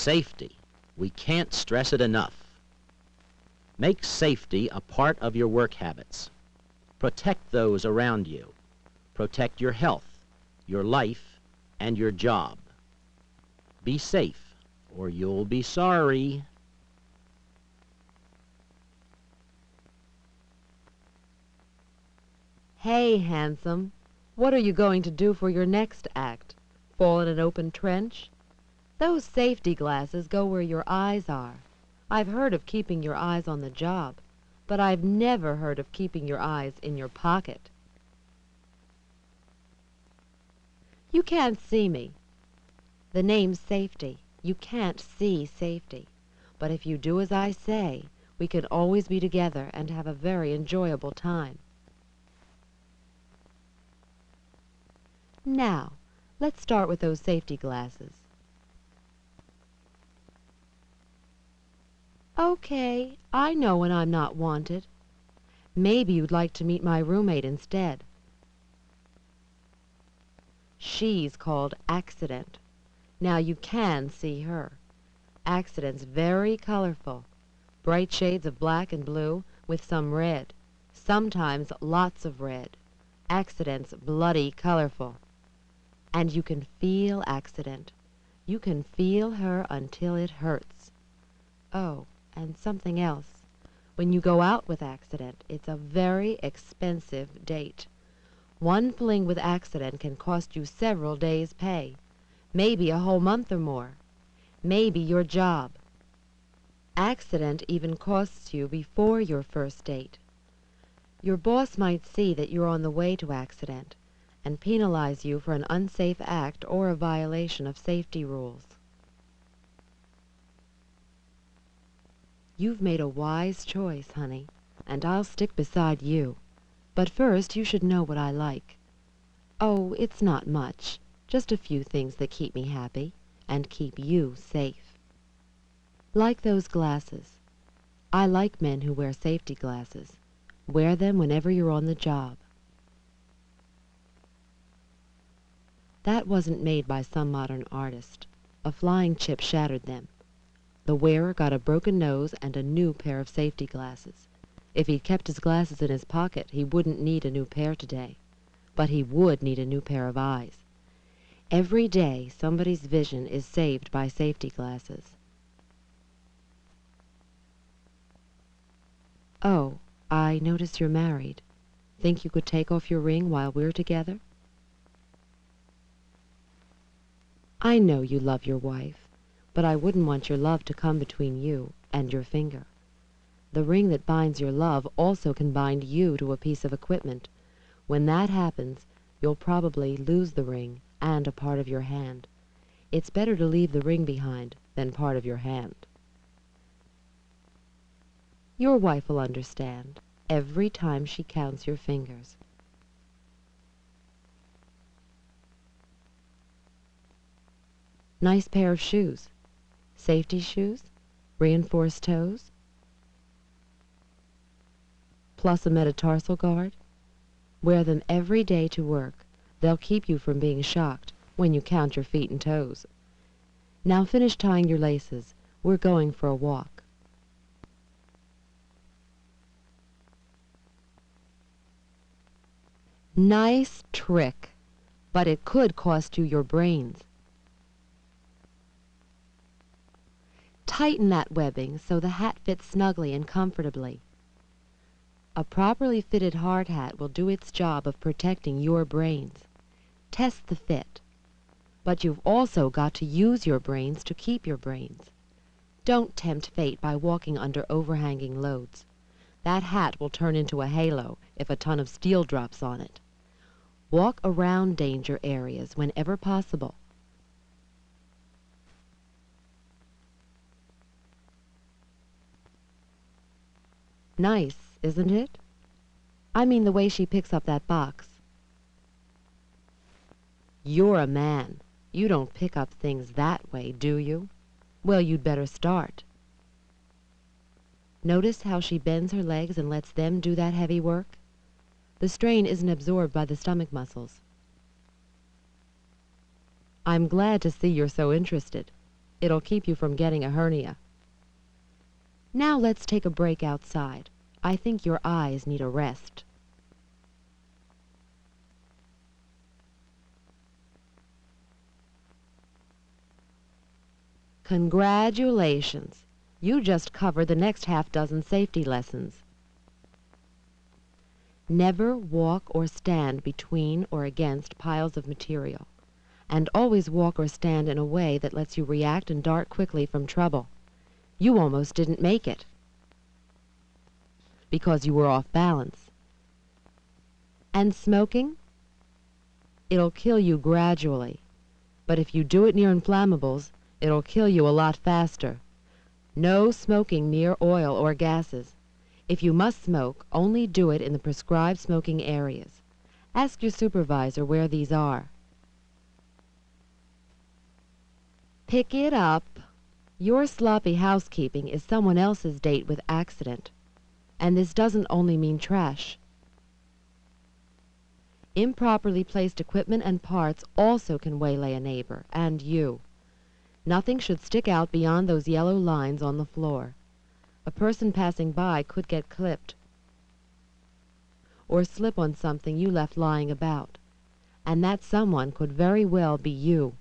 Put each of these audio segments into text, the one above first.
Safety. We can't stress it enough. Make safety a part of your work habits. Protect those around you. Protect your health, your life, and your job. Be safe, or you'll be sorry. Hey, handsome, what are you going to do for your next act? Fall in an open trench? Those safety glasses go where your eyes are. I've heard of keeping your eyes on the job, but I've never heard of keeping your eyes in your pocket. You can't see me. The name's safety. You can't see safety. But if you do as I say, we can always be together and have a very enjoyable time. Now, let's start with those safety glasses. Okay, I know when I'm not wanted. Maybe you'd like to meet my roommate instead. She's called Accident. Now you can see her. Accident's very colorful. Bright shades of black and blue with some red. Sometimes lots of red. Accident's bloody colorful. And you can feel Accident. You can feel her until it hurts. Oh, and something else. When you go out with Accident, it's a very expensive date. One fling with Accident can cost you several days' pay, maybe a whole month or more, maybe your job. Accident even costs you before your first date. Your boss might see that you're on the way to Accident and penalize you for an unsafe act or a violation of safety rules. You've made a wise choice, honey, and I'll stick beside you. But first you should know what I like. Oh, it's not much, just a few things that keep me happy and keep you safe. Like those glasses. I like men who wear safety glasses. Wear them whenever you're on the job. That wasn't made by some modern artist. A flying chip shattered them. The wearer got a broken nose and a new pair of safety glasses. If he'd kept his glasses in his pocket, he wouldn't need a new pair today. But he would need a new pair of eyes. Every day, somebody's vision is saved by safety glasses. Oh, I notice you're married. Think you could take off your ring while we're together? I know you love your wife, but I wouldn't want your love to come between you and your finger. The ring that binds your love also can bind you to a piece of equipment. When that happens, you'll probably lose the ring and a part of your hand. It's better to leave the ring behind than part of your hand. Your wife will understand every time she counts your fingers. Nice pair of shoes. Safety shoes? Reinforced toes? Plus a metatarsal guard? Wear them every day to work. They'll keep you from being shocked when you count your feet and toes. Now finish tying your laces. We're going for a walk. Nice trick, but it could cost you your brains. Tighten that webbing so the hat fits snugly and comfortably. A properly fitted hard hat will do its job of protecting your brains. Test the fit. But you've also got to use your brains to keep your brains. Don't tempt fate by walking under overhanging loads. That hat will turn into a halo if a ton of steel drops on it. Walk around danger areas whenever possible. Nice, isn't it? I mean the way she picks up that box. You're a man. You don't pick up things that way, do you? Well, you'd better start. Notice how she bends her legs and lets them do that heavy work? The strain isn't absorbed by the stomach muscles. I'm glad to see you're so interested. It'll keep you from getting a hernia. Now let's take a break outside. I think your eyes need a rest. Congratulations! You just covered the next half-dozen safety lessons. Never walk or stand between or against piles of material, and always walk or stand in a way that lets you react and dart quickly from trouble. You almost didn't make it because you were off balance. And smoking? It'll kill you gradually, but if you do it near inflammables, it'll kill you a lot faster. No smoking near oil or gases. If you must smoke, only do it in the prescribed smoking areas. Ask your supervisor where these are. Pick it up. Your sloppy housekeeping is someone else's date with accident. And this doesn't only mean trash. Improperly placed equipment and parts also can waylay a neighbor, and you. Nothing should stick out beyond those yellow lines on the floor. A person passing by could get clipped or slip on something you left lying about, and that someone could very well be you.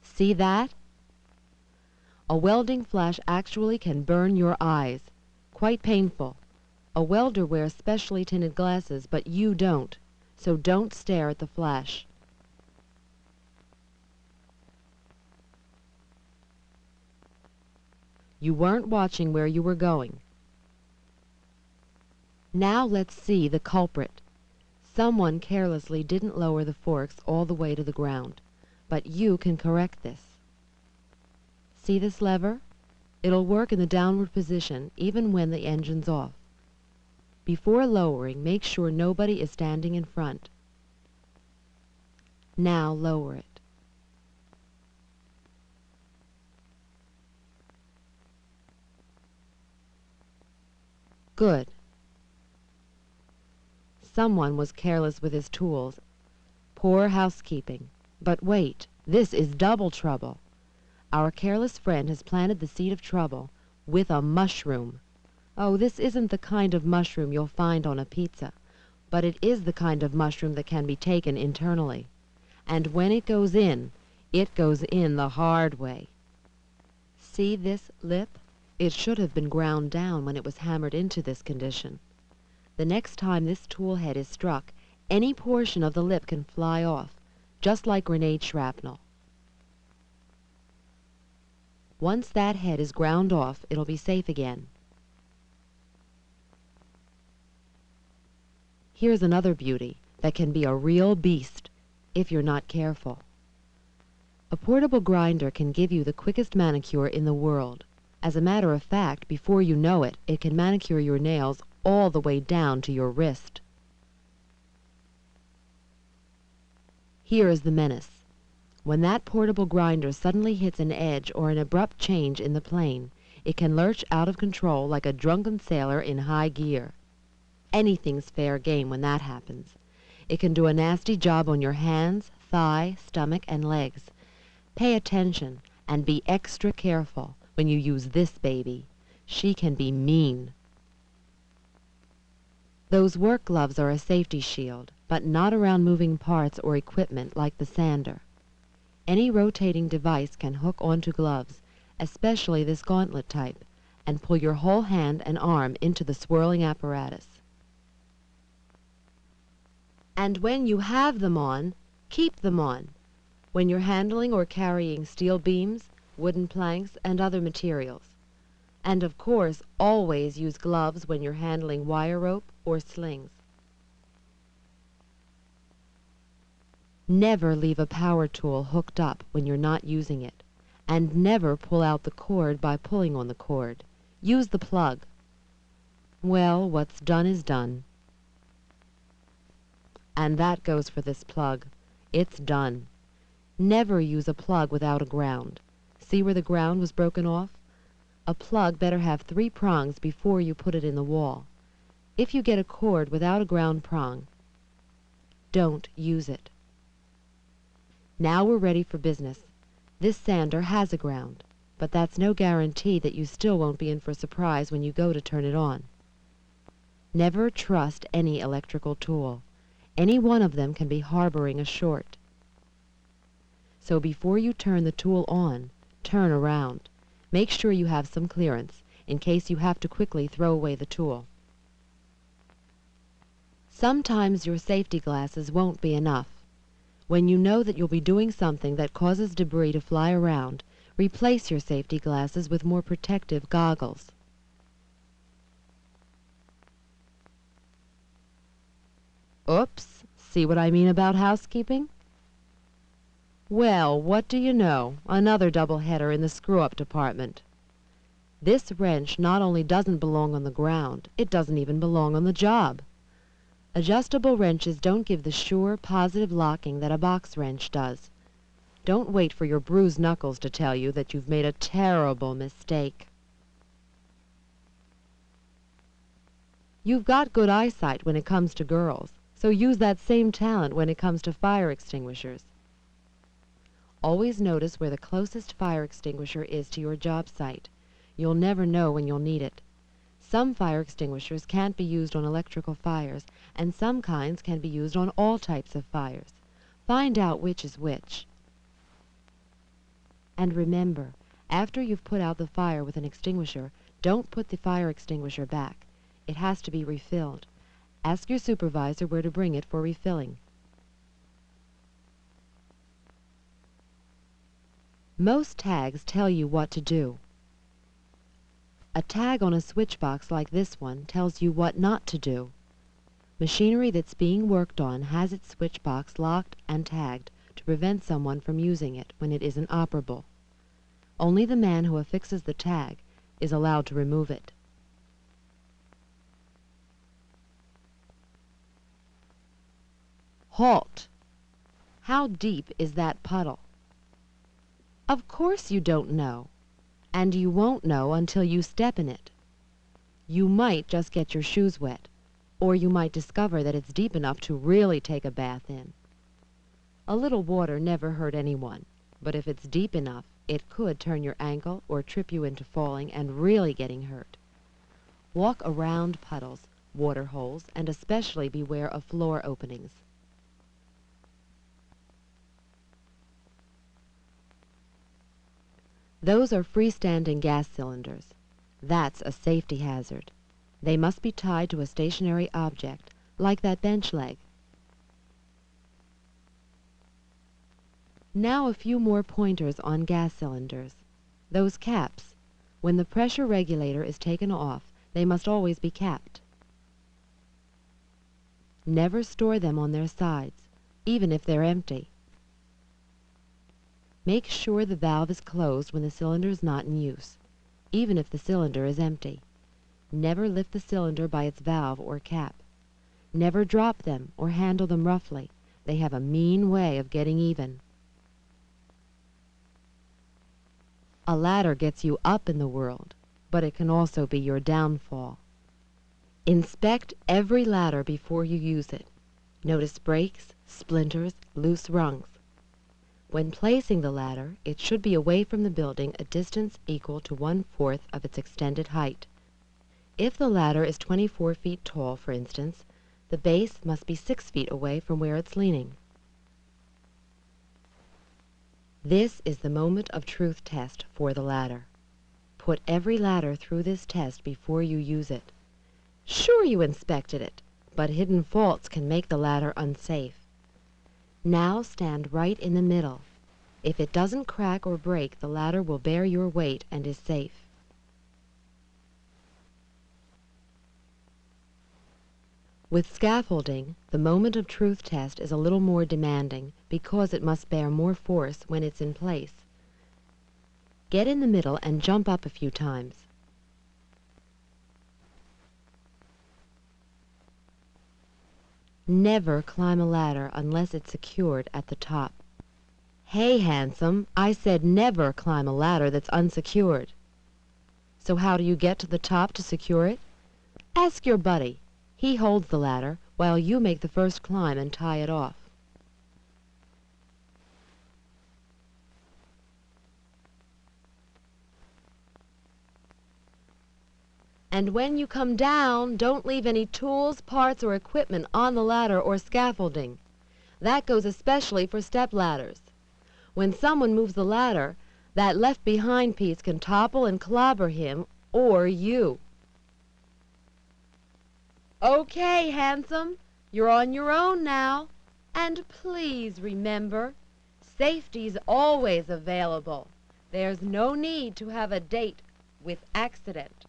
See that? A welding flash actually can burn your eyes. Quite painful. A welder wears specially tinted glasses, but you don't, so don't stare at the flash. You weren't watching where you were going. Now let's see the culprit. Someone carelessly didn't lower the forks all the way to the ground, but you can correct this. See this lever? It'll work in the downward position even when the engine's off. Before lowering, make sure nobody is standing in front. Now lower it. Good. Someone was careless with his tools. Poor housekeeping. But wait, this is double trouble. Our careless friend has planted the seed of trouble with a mushroom. Oh, this isn't the kind of mushroom you'll find on a pizza, but it is the kind of mushroom that can be taken internally. And when it goes in the hard way. See this lip? It should have been ground down when it was hammered into this condition. The next time this tool head is struck, any portion of the lip can fly off, just like grenade shrapnel. Once that head is ground off, it'll be safe again. Here's another beauty that can be a real beast if you're not careful. A portable grinder can give you the quickest manicure in the world. As a matter of fact, before you know it, it can manicure your nails all the way down to your wrist. Here is the menace. When that portable grinder suddenly hits an edge or an abrupt change in the plane, it can lurch out of control like a drunken sailor in high gear. Anything's fair game when that happens. It can do a nasty job on your hands, thigh, stomach, and legs. Pay attention and be extra careful when you use this baby. She can be mean. Those work gloves are a safety shield, but not around moving parts or equipment like the sander. Any rotating device can hook onto gloves, especially this gauntlet type, and pull your whole hand and arm into the swirling apparatus. And when you have them on, keep them on. When you're handling or carrying steel beams, wooden planks, and other materials. And of course, always use gloves when you're handling wire rope or slings. Never leave a power tool hooked up when you're not using it, and never pull out the cord by pulling on the cord. Use the plug. Well, what's done is done. And that goes for this plug. It's done. Never use a plug without a ground. See where the ground was broken off? A plug better have 3 prongs before you put it in the wall. If you get a cord without a ground prong, don't use it. Now we're ready for business. This sander has a ground, but that's no guarantee that you still won't be in for a surprise when you go to turn it on. Never trust any electrical tool. Any one of them can be harboring a short. So before you turn the tool on, turn around. Make sure you have some clearance in case you have to quickly throw away the tool. Sometimes your safety glasses won't be enough. When you know that you'll be doing something that causes debris to fly around, replace your safety glasses with more protective goggles. Oops, see what I mean about housekeeping? Well, what do you know? Another double-header in the screw-up department. This wrench not only doesn't belong on the ground, it doesn't even belong on the job. Adjustable wrenches don't give the sure, positive locking that a box wrench does. Don't wait for your bruised knuckles to tell you that you've made a terrible mistake. You've got good eyesight when it comes to girls, so use that same talent when it comes to fire extinguishers. Always notice where the closest fire extinguisher is to your job site. You'll never know when you'll need it. Some fire extinguishers can't be used on electrical fires, and some kinds can be used on all types of fires. Find out which is which. And remember, after you've put out the fire with an extinguisher, don't put the fire extinguisher back. It has to be refilled. Ask your supervisor where to bring it for refilling. Most tags tell you what to do. A tag on a switch box like this one tells you what not to do. Machinery that's being worked on has its switch box locked and tagged to prevent someone from using it when it isn't operable. Only the man who affixes the tag is allowed to remove it. Halt! How deep is that puddle? Of course you don't know. And you won't know until you step in it. You might just get your shoes wet, or you might discover that it's deep enough to really take a bath in. A little water never hurt anyone, but if it's deep enough, it could turn your ankle or trip you into falling and really getting hurt. Walk around puddles, water holes, and especially beware of floor openings. Those are freestanding gas cylinders. That's a safety hazard. They must be tied to a stationary object, like that bench leg. Now a few more pointers on gas cylinders. Those caps. When the pressure regulator is taken off, they must always be capped. Never store them on their sides, even if they're empty. Make sure the valve is closed when the cylinder is not in use, even if the cylinder is empty. Never lift the cylinder by its valve or cap. Never drop them or handle them roughly. They have a mean way of getting even. A ladder gets you up in the world, but it can also be your downfall. Inspect every ladder before you use it. Notice breaks, splinters, loose rungs. When placing the ladder, it should be away from the building a distance equal to 1/4 of its extended height. If the ladder is 24 feet tall, for instance, the base must be 6 feet away from where it's leaning. This is the moment of truth test for the ladder. Put every ladder through this test before you use it. Sure, you inspected it, but hidden faults can make the ladder unsafe. Now stand right in the middle. If it doesn't crack or break, the ladder will bear your weight and is safe. With scaffolding, the moment of truth test is a little more demanding because it must bear more force when it's in place. Get in the middle and jump up a few times. Never climb a ladder unless it's secured at the top. Hey, handsome, I said never climb a ladder that's unsecured. So how do you get to the top to secure it? Ask your buddy. He holds the ladder while you make the first climb and tie it off. And when you come down, don't leave any tools, parts, or equipment on the ladder or scaffolding. That goes especially for step ladders. When someone moves the ladder, that left behind piece can topple and clobber him or you. Okay, handsome, you're on your own now. And please remember, safety's always available. There's no need to have a date with accident.